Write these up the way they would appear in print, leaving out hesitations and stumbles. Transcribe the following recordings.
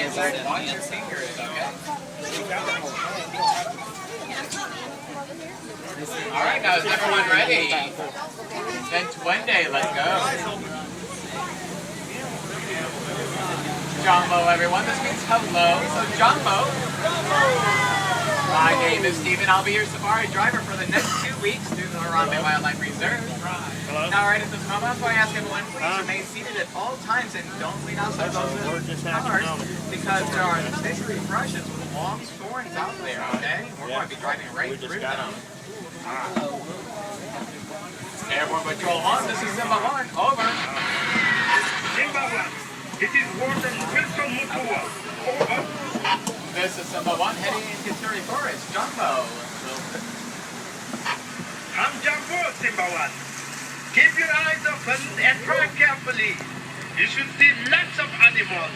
inside and watch your fingers, okay? Alright, now is everyone ready? Then Twende, let's go. Jumbo, everyone. This means hello. So, Jumbo. My name is Steven. I'll be your safari driver for the next 2 weeks through the Harambe Wildlife Reserve. Now, right at this moment, that's why I ask everyone, please remain seated at all times and don't lean outside those cars because there are thick brushes with long thorns out there, okay? We're going to be driving right through them. Airborne Patrol 1, this is Simba 1. Over. Simba 1, it is Warden Wilson Mutua. Over. This is Simba 1 heading into Surrey Forest. Jumbo. I'm Jumbo, Simba 1. Keep your eyes open and track carefully. You should see lots of animals.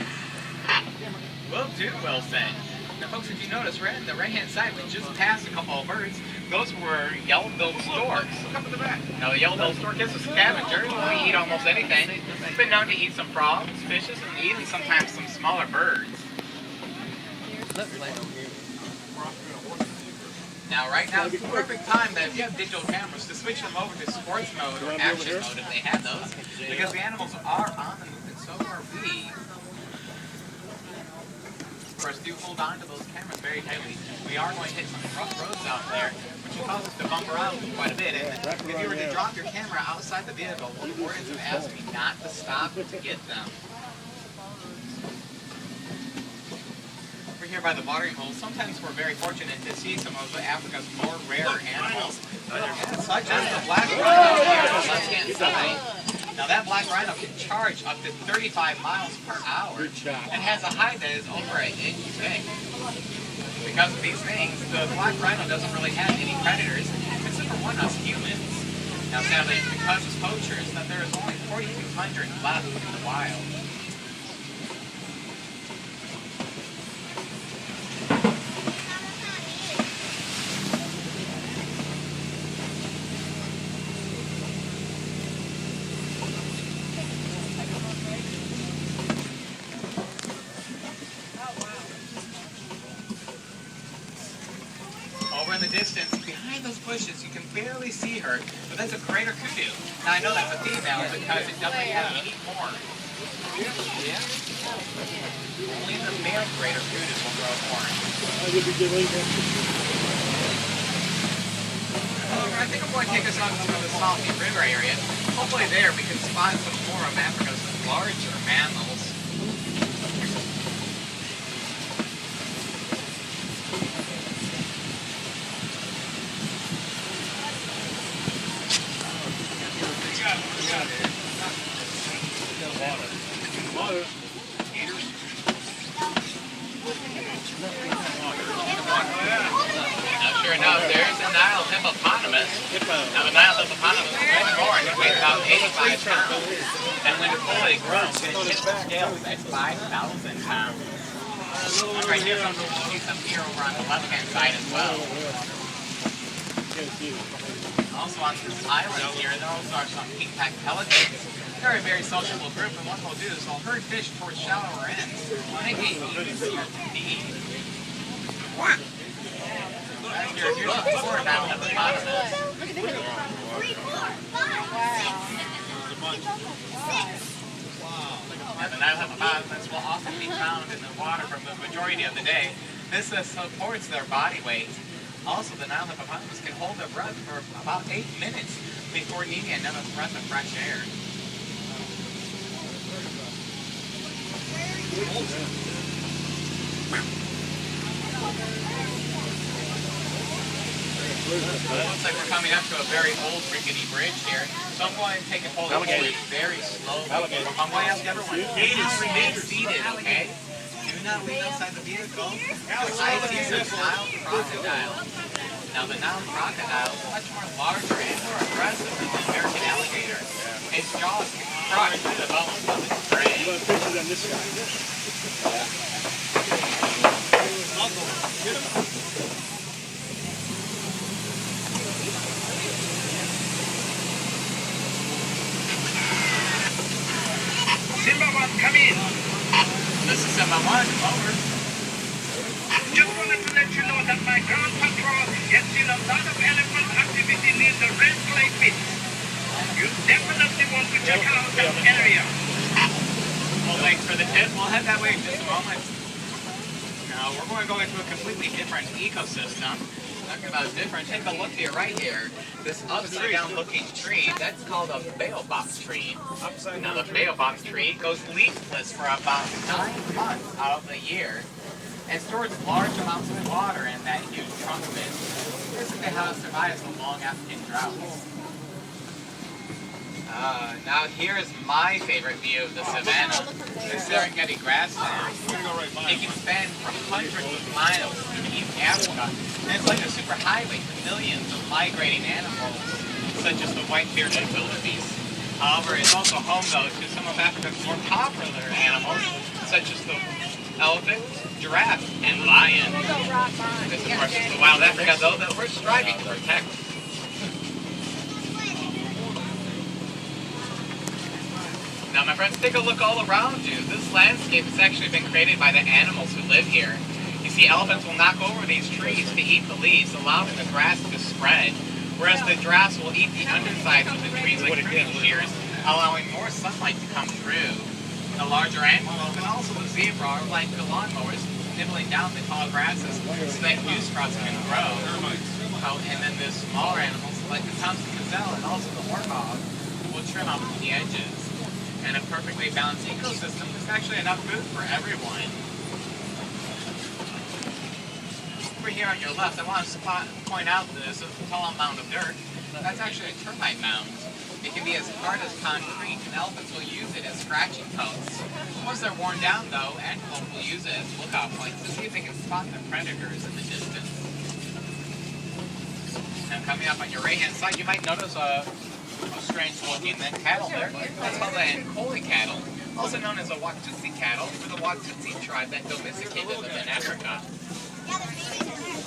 Will do, Wilson. Now, folks, if you notice, right on the right-hand side, we just passed a couple of birds. Those were yellow-billed storks. Look up at the back. Now, the yellow-billed stork is a scavenger. We eat almost anything. It's been known to eat some frogs, fishes, and even sometimes some smaller birds. Now, right now is the perfect time that if you have digital cameras to switch them over to sports mode or action mode if they have those, because the animals are on the move and so are we. Of course, do hold on to those cameras very tightly. We are going to hit some rough roads out there, which will cause us to bump around quite a bit. And if you were to drop your camera outside the vehicle, the wardens would ask me not to stop to get them. Here by the watering hole, sometimes we're very fortunate to see some of Africa's more rare animals, such as the black rhino here on the left-hand side. Now that black rhino can charge up to 35 miles per hour and has a height that is over an inch thick. Because of these things, the black rhino doesn't really have any predators, except for us humans. Now sadly, it's because it's poachers that there is only 4,200 left in the wild. Over in the distance, behind those bushes, you can barely see her, but that's a greater kudu. Now I know that's a female because it doesn't have any horn. Yeah? Only the male greater kudus will grow horn. I think I'm going to take us out to the Salty River area. Hopefully there we can spot some more of Africa's larger mammals. Sure enough, there's a Nile hippopotamus. Now the Nile hippopotamus is very born. It weighs about 85 pounds. And when it's fully grown, it hits the scale at 5,000 pounds. And right here, we'll see some deer over on the left-hand side as well. Also on this island here, there also are some pink-backed pelicans. They're a very sociable group, and what they'll do is they'll herd fish towards shallower ends, making it easier to feed. Here's a four down at the bottom. And the Nile hippopotamus will often be found in the water for the majority of the day. This supports their body weight. Also, the Nile hippopotamus can hold their breath for about 8 minutes before needing another breath of fresh air. Looks like we're coming up to a very old rickety bridge here, so I'm going to take a hold of it very slowly. I'm going to ask everyone, please remain seated, okay? Do not lean outside the vehicle. I see the Nile crocodile. Now the Nile crocodile is much more larger and more aggressive than the American alligator. Its jaws can crush through the bones of its prey. I'm going to picture on this guy. Simba 1, come in. This is Simba number one, over. Just wanted to let you know that my ground patrol has seen a lot of elephant activity near the red clay pit. You definitely want to check out that area. Well, thanks for the tip. We'll head that way in just a moment. Now, we're going to go into a completely different ecosystem. Talking about different, take a look to your right here. This upside down looking tree, that's called a baobab tree. Now the baobab tree goes leafless for about 9 months out of the year and stores large amounts of water in that huge trunk of it. This is how it survives the long African droughts. Now here's my favorite view of the savannah, the Serengeti grassland. It can span for hundreds of miles through East Africa, and it's like a super highway for millions of migrating animals, such as the white-bearded wildebeest. However, it's also home, though, to some of Africa's more popular animals, such as the elephant, giraffe, and lion. This, of course, is the wild Africa, though, that we're striving to protect. Now, my friends, take a look all around you. This landscape has actually been created by the animals who live here. You see, elephants will knock over these trees to eat the leaves, allowing the grass to spread, whereas the giraffes will eat the undersides of the trees like pruning shears, allowing more sunlight to come through. The larger antelope and also the zebra are like the lawnmowers, nibbling down the tall grasses so that new sprouts can grow. Oh, and then the smaller animals, like the Thompson gazelle and also the warthog, will trim off the edges. And a perfectly balanced ecosystem is actually enough food for everyone. Over here on your left, I want to point out this tall mound of dirt. That's actually a termite mound. It can be as hard as concrete, and elephants will use it as scratching posts. Once they're worn down, though, antelope will use it as lookout points to see if they can spot the predators in the distance. Now, coming up on your right-hand side, you might notice a strange-looking cattle there. That's called the Ankole cattle, also known as the Watutsi cattle, or the Watutsi tribe that domesticated them in Africa.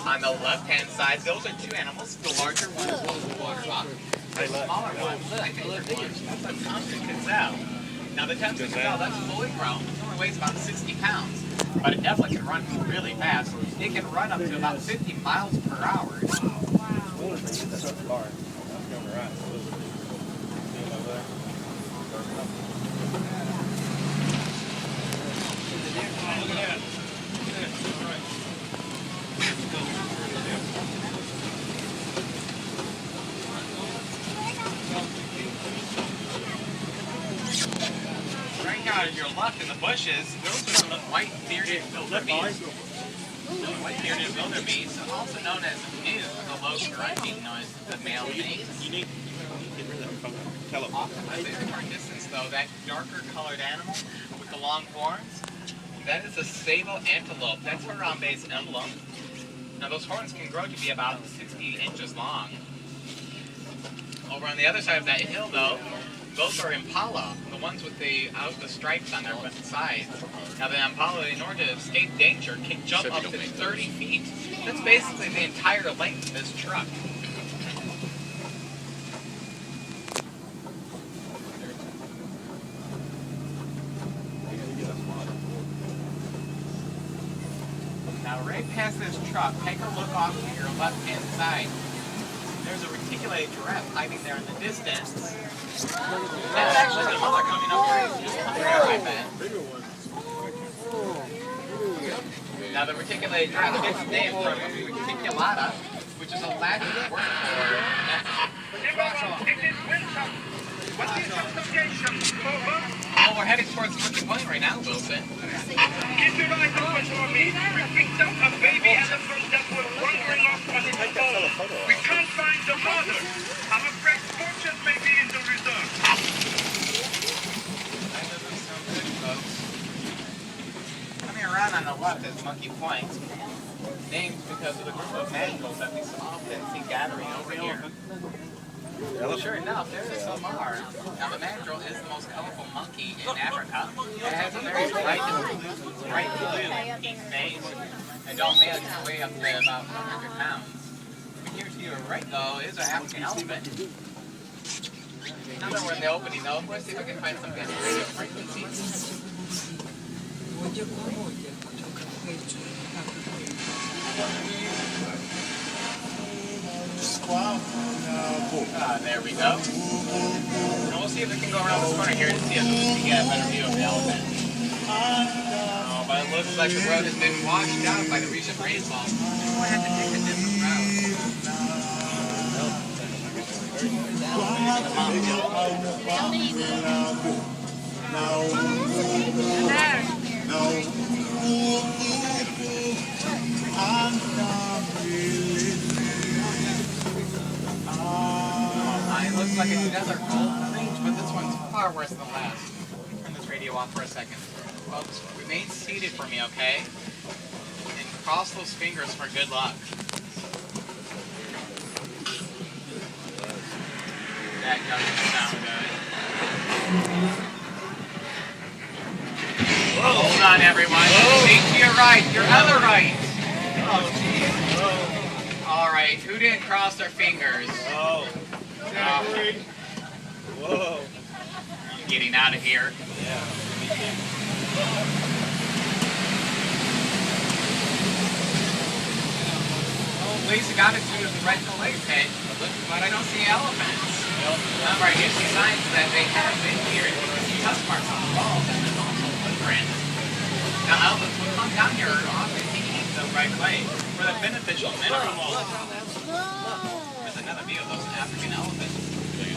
On the left-hand side, those are two animals. The larger one is the warthog. The smaller one, my favorite one, that's a Thompson gazelle. Now the Thompson gazelle, that's fully grown. It only weighs about 60 pounds, but it definitely can run really fast. It can run up to about 50 miles per hour. Right here on your left in the bushes, those are the white-bearded wildebeest. White-bearded wildebeest, also known as mew, the low grunting noise the male makes. Often at a short distance, though, that darker colored animal with the long horns, that is a sable antelope. That's Harambe's emblem. Now those horns can grow to be about 60 inches long. Over on the other side of that hill, though, those are impala, the ones with the stripes on their sides. Now the impala, in order to escape danger, can jump up to 30 feet. That's basically the entire length of this truck. Now right past this truck, take a look off to your left-hand side. There's a reticulated giraffe hiding there in the distance. That's actually the mother coming up here. Just coming here, I bet. Now the reticulated giraffe gets its name from reticulata, which is a Latin word for What is your location? Over. well, we're heading towards Cookie Point right now, Wilson. Keep your eyes open for me. We picked up a baby elephant that was wandering off on its own. We can't find the mother. I'm afraid fortune may be in the reserve. That doesn't sound good, folks. Coming around on the left is Monkey Point, named because of the group of mandrills that we so often see gathering over here. Well, sure enough, there is some are. Now, the mandrill is the most colorful monkey in Africa. It has a very bright blue and pink face. Adult male can weigh up to about 100 pounds. Here to your right, though, is an African elephant. Now that we're in the opening, though, let's see if we can find some kind of radio frequencies. There we go. And we'll see if we can go around this corner here and see if we can get a better view of the elephant. Oh, but it looks like the road has been washed out by the recent rainfall. We'll have to take a different route. It looks like another cold range, but this one's far worse than the last. Turn this radio off for a second. Folks, remain seated for me, okay? And cross those fingers for good luck. That doesn't sound good. Whoa. Hold on, everyone. Take to your right, your other right. Oh, jeez. All right, who didn't cross their fingers? Oh. Whoa. I'm getting out of here. Yeah. Well, at least I got it to the rightful way, Ted. But I don't see elephants. All right, here's the signs that they have been here. You can see tusk marks on the walls and there's also footprints. Now, elephants will come down here often taking the right way for the beneficial minerals. There's another view of those African elephants.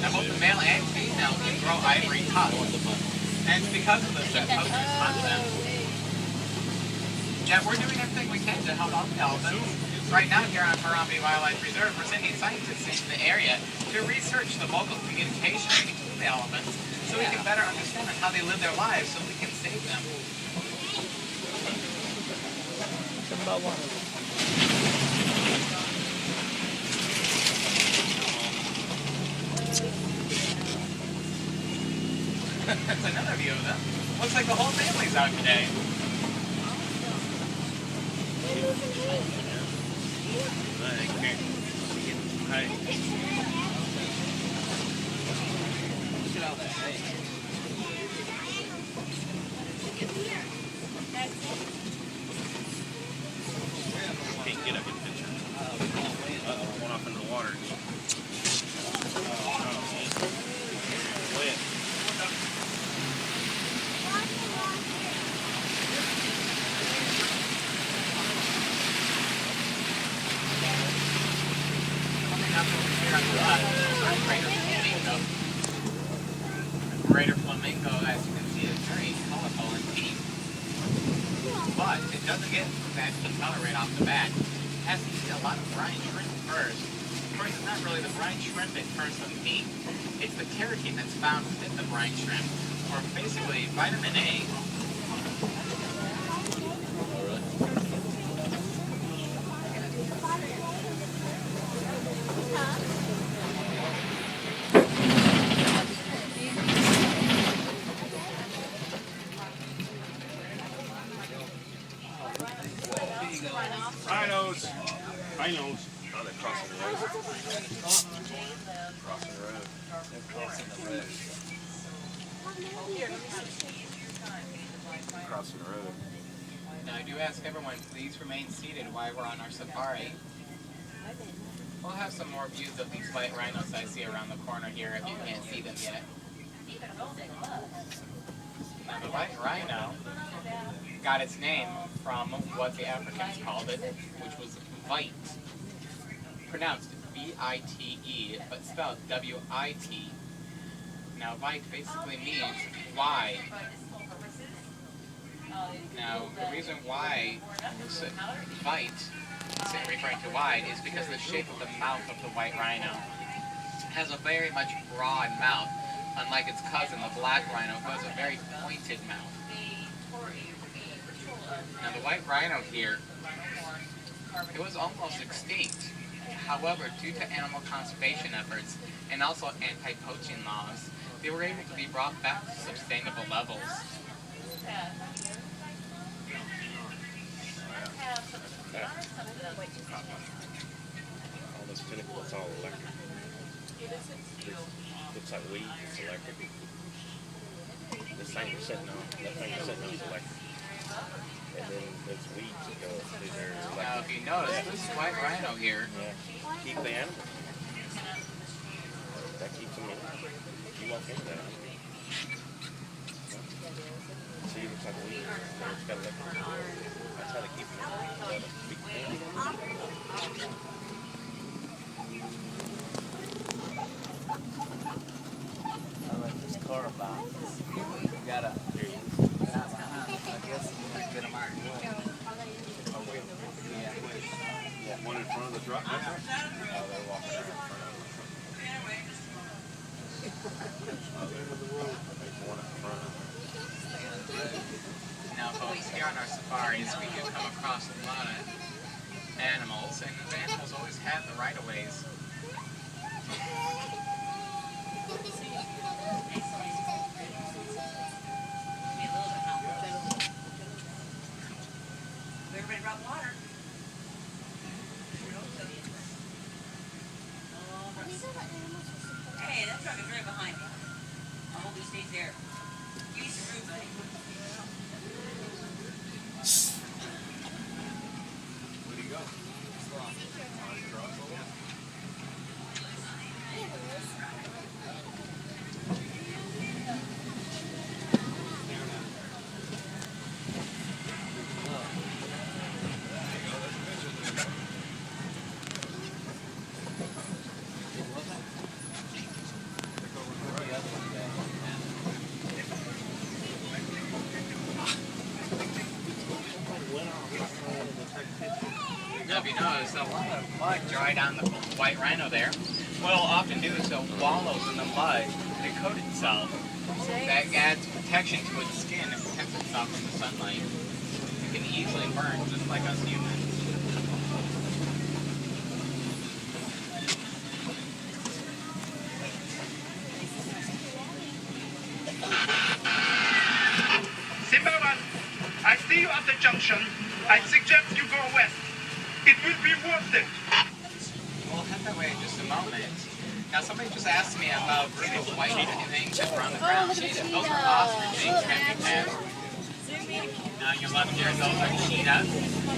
Now, both the male and female can grow ivory tusks. And it's because of this that posters hunt them. Yeah, we're doing everything we can to help out the elephants. Right now here on Harambe Wildlife Reserve, we're sending scientists into the area to research the vocal communication between the elephants so we can better understand how they live their lives so we can save them. That's another view of them. Looks like the whole family's out today. Can't get a good picture. Went off into the water. Wet. Greater flamingo, as you can see, is very colorful and deep. But it doesn't get that color right off the bat. It has to eat a lot of brine shrimp first. Of course, it's not really the brine shrimp at first of the meat. It's the keratin that's found within the brine shrimp, or basically vitamin A. Rhinos. Rhinos. Oh, they're crossing the road. Crossing the road. They're crossing the road. Crossing the road. Now, I do ask everyone, please remain seated while we're on our safari. We'll have some more views of these white rhinos I see around the corner here if you can't see them yet. Now, the white rhino got its name from what the Africans called it, which was vite. Pronounced V-I-T-E, but spelled W-I-T. Now, vite basically means wide. Now, the reason why vite is referring to wide is because the shape of the mouth of the white rhino has a very much broad mouth, unlike its cousin, the black rhino, who has a very pointed mouth. Now, the white rhino here, it was almost extinct. However, due to animal conservation efforts and also anti-poaching laws, they were able to be brought back to sustainable levels. All this pinnacle, it's all electric. Looks like weed, it's electric. This thing we're sitting on, that thing we're sitting on is electric. And then there's weeds that go through there. Now, if you notice, this white rhino here, Keep the animal. That keeps them in. You walk into that. See, it looks like weeds. It's got electric. That's how they keep them in. I like this car box. You gotta, I guess you gotta get them out of the way. Yeah. One in front of the truck. Oh, they're walking around in front of it. There's one in front of it. now folks, here on our safaris, we do come across a lot of animals, and the animals always have the right-of-ways. Everybody brought water. Hey, that truck is right behind me. I hope he stays there. Use the room, buddy. Where'd he go? Now, if you notice, a lot of mud dried on the white rhino there. What it'll often do is it wallows in the mud to coat itself. That adds protection to its skin and protects itself from the sunlight. It can easily burn, just like us humans. Simba One, I see you at the junction. I suggest you go west. It will be worth it. We'll head that way in just a moment. Now, somebody just asked me about those white things that were on the ground. Those are ostrich things can be passed. Now, your left here, those are cheetahs.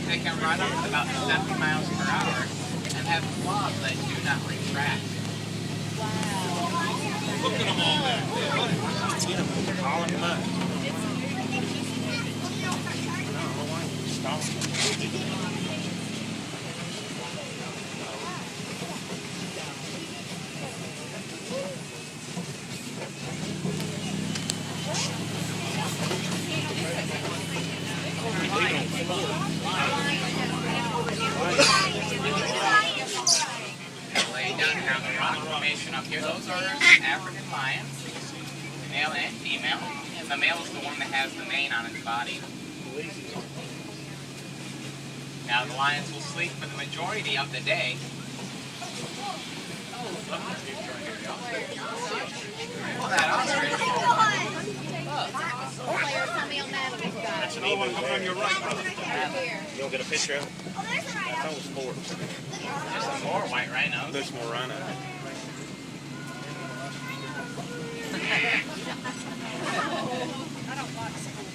They can run up to about 70 miles per hour and have claws that do not retract. Look at them all there. Get them all in the mud. Stop. Laying down here on the rock formation up here, those are African lions, male and female. And the male is the one that has the mane on its body. Now the lions will sleep for the majority of the day. Well, that ostrich. That's another one coming on your right, brother. You don't get a picture of it? That's almost four. Just some more white rhinos. There's more rhino.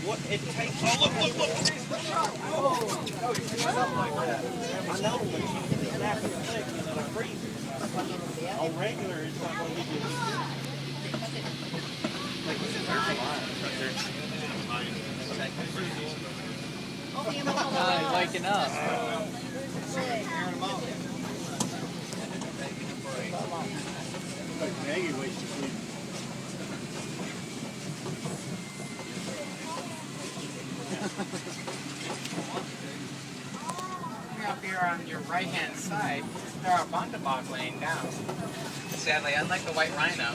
What it takes. Oh, look. I know, but you snap it thick and it'll freeze it. On regular, it's not going to be good. There's a line right there. He's waking up. Maggie waits to sleep. Up here on your right-hand side, there are bondabog laying down. Sadly, unlike the white rhino,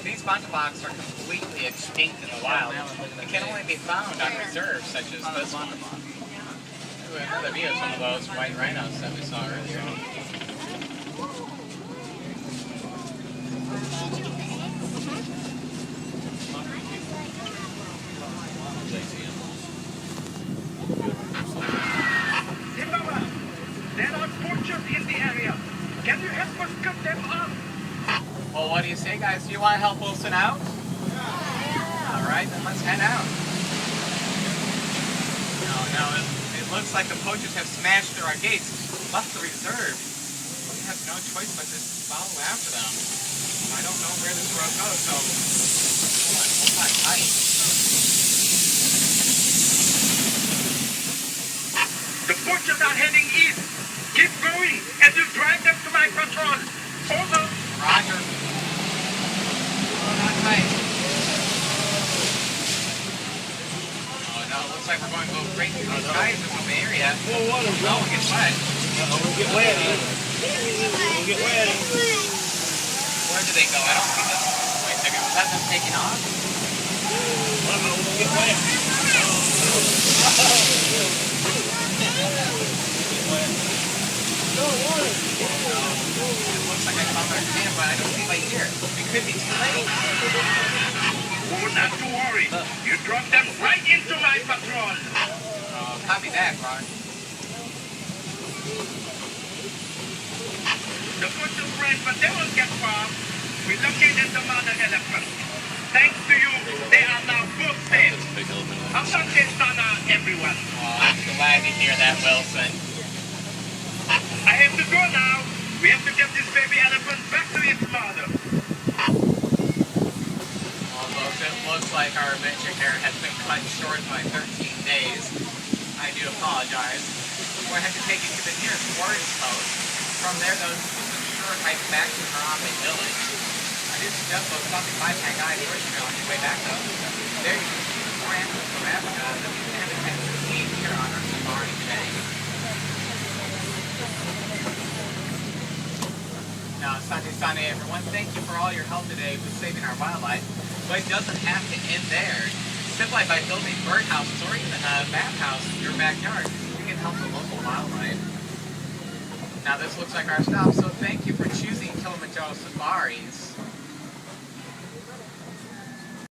these bondabogs are completely extinct in the wild. They can only be found on reserves such as this one. Ooh, another view of some of those white rhinos that we saw earlier. Simba One, there are poachers in the area. Can you help us cut them off? Well, what do you say, guys? Do you want to help Wilson out? Yeah. All right, then let's head out. Now, Now, it looks like the poachers have smashed through our gates, left the reserve. We have no choice but to follow after them. I don't know where this road goes, so hold on tight. The poachers are heading east. Keep going, and you drive them to my patrol. Over. Roger. Hold on tight. Oh no, it looks like we're going to go right through these guys in some area. Well, what is No, we'll get wet. We'll get wet. We'll get wet. Where did they go? I don't see them. Wait a second, was that them taking off? We'll get wet. It looks like I found our camp, but I don't see right here. It could be too late. Oh, not to worry. You drop them right into my patrol. Oh, copy that, Ron. The poachers ran, but they won't get far. We located the mother elephant. Thanks to you, they are now both safe. Asante sana, everyone. Oh, I'm glad to hear that, Wilson. I have to go now. We have to get this baby elephant back to its mother. Well, folks, it looks like our adventure here has been cut short by 13 days. I do apologize. We're going to have to take you to the nearest forage post. From there, though, it's a short hike back to Harambe village. I do suggest those stopping by Pangai first on your way back, though. There you can see more animals from Africa that we haven't had to see here on our safari today. Now, Sante everyone, thank you for all your help today with saving our wildlife. But it doesn't have to end there. Simply by building birdhouses or even a bathhouse in your backyard, you can help the local wildlife. Now this looks like our stop, so thank you for choosing Kilimanjaro Safaris.